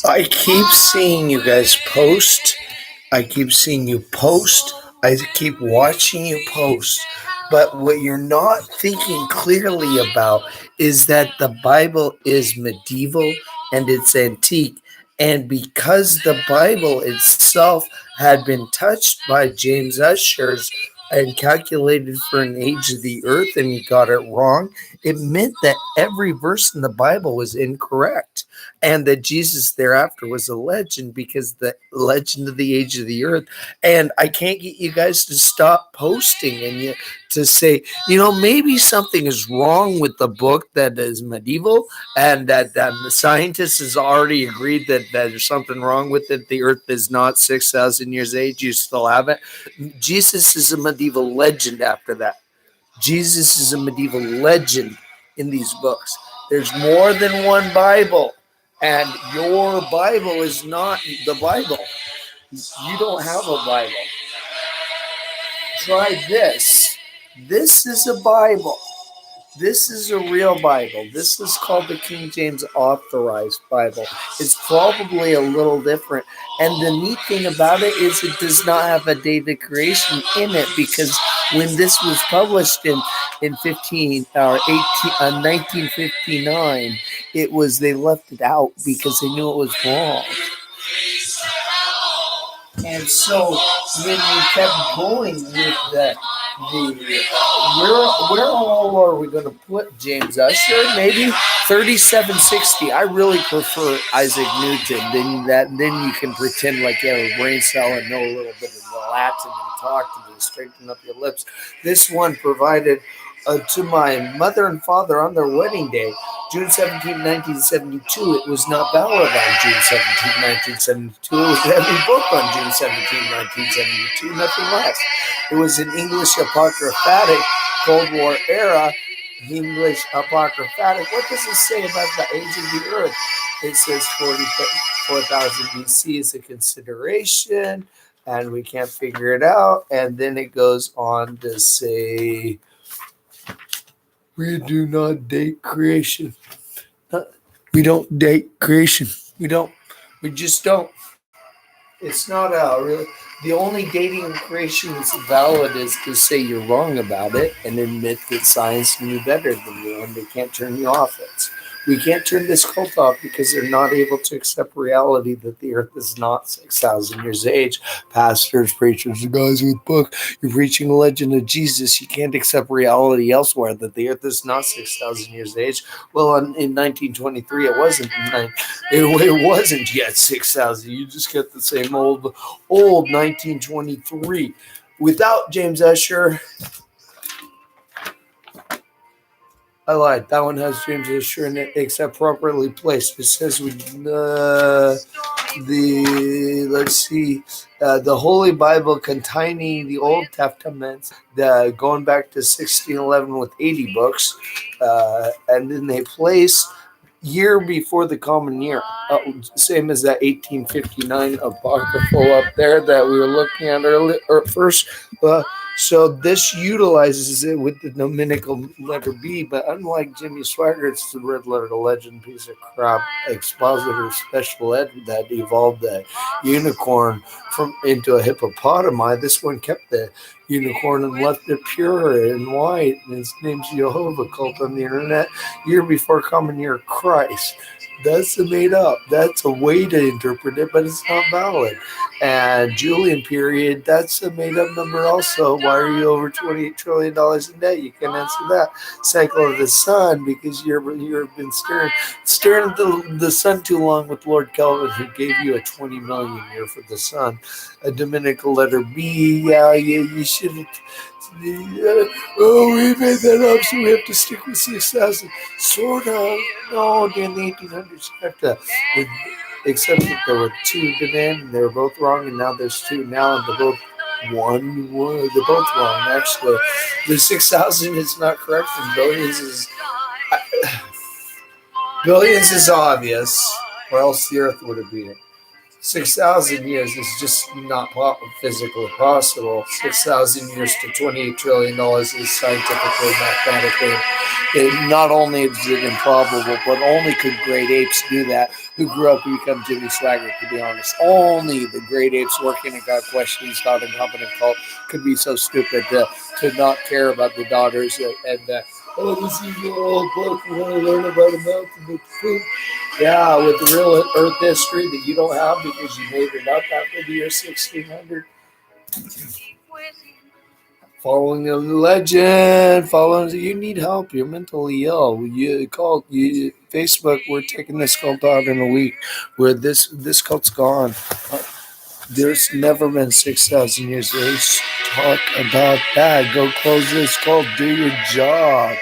I keep seeing you guys post. I keep seeing you post. I keep watching you post. But what you're not thinking clearly about is that the Bible is medieval and it's antique. And because the Bible itself had been touched by James Ussher's and calculated for an age of the earth and he got it wrong, it meant that every verse in the Bible was incorrect and that Jesus thereafter was a legend because the legend of the age of the earth. And I can't get you guys to stop posting and to say, maybe something is wrong with the book that is medieval and that the scientists has already agreed that there's something wrong with it. The earth is not 6,000 years age. You still have it. Jesus is a medieval legend after that. Jesus is a medieval legend in these books. There's more than one Bible, and your Bible is not the Bible. You don't have a Bible. Try this. This is a Bible. This is a real Bible. This is called the King James Authorized Bible. It's probably a little different. And the neat thing about it is it does not have a date of creation in it because when this was published in 1959, they left it out because they knew it was wrong. And so when we kept going with where all are we going to put James Ussher? Maybe 3760. I really prefer Isaac Newton. Then you can pretend like you have a brain cell and know a little bit of the Latin and talk to straighten up your lips. This one provided to my mother and father on their wedding day, June 17, 1972. It was not valid on June 17, 1972. It was a heavy book on June 17, 1972, nothing less. It was an English apocryphatic Cold War era English apocryphatic. What does it say about the age of the earth? It says 44,000 BC is a consideration, and we can't figure it out. And then it goes on to say, we do not date creation. We don't date creation. We just don't. It's not really. The only dating of creation that's valid is to say you're wrong about it and admit that science knew better than you and they can't turn you off. We can't turn this cult off because they're not able to accept reality that the earth is not 6,000 years of age. Pastors, preachers, the guys with books, you're preaching the legend of Jesus. You can't accept reality elsewhere that the earth is not 6,000 years of age. Well, in 1923, it wasn't. It wasn't yet 6,000. You just get the same old 1923. Without James Ussher, I lied. That one has James Ussher in it, except properly placed. It says the Holy Bible containing the Old Testament, going back to 1611 with 80 books, and then they place year before the common year, same as that 1859 apocryphal up there that we were looking at earlier first. So this utilizes it with the nominical letter B, but unlike Jimmy Swaggart, it's the red letter legend piece of crap expositor special ed that evolved the unicorn into a hippopotami. This one kept the unicorn and left it pure and white, and his name's Jehovah, cult on the internet, year before common year Christ. That's made up. That's a way to interpret it, but it's not valid. And Julian period, that's a made up number also. Why are you over $28 trillion in debt? You can answer that. Cycle of the sun, because you've been staring at the sun too long with Lord Kelvin, who gave you a 20 million year for the sun. A dominical letter B, you shouldn't. We made that up, so we have to stick with 6,000. Sort of. No, in the 1800s, you have to. Except that there were two then, and they were both wrong, and now there's two now, and they're both they're both wrong, actually. The 6,000 is not correct, and billions is obvious, or else the earth would have been it. 6,000 years is just not physically possible. 6,000 years to $28 trillion is scientifically, mathematically. Not only is it improbable, but only could great apes do that who grew up to become Jimmy Swaggart, to be honest. Only the great apes working in God questions, God incompetent cult could be so stupid to not care about the daughters oh, this is your old book. You want to learn about a mountain? Yeah, with the real Earth history that you don't have because you made it up after the year 1600. Following a legend, you need help. You're mentally ill. You call Facebook. We're taking this cult out in a week. Where this cult's gone. There's never been 6,000 years. Let's talk about that. Go close this cult. Do your job.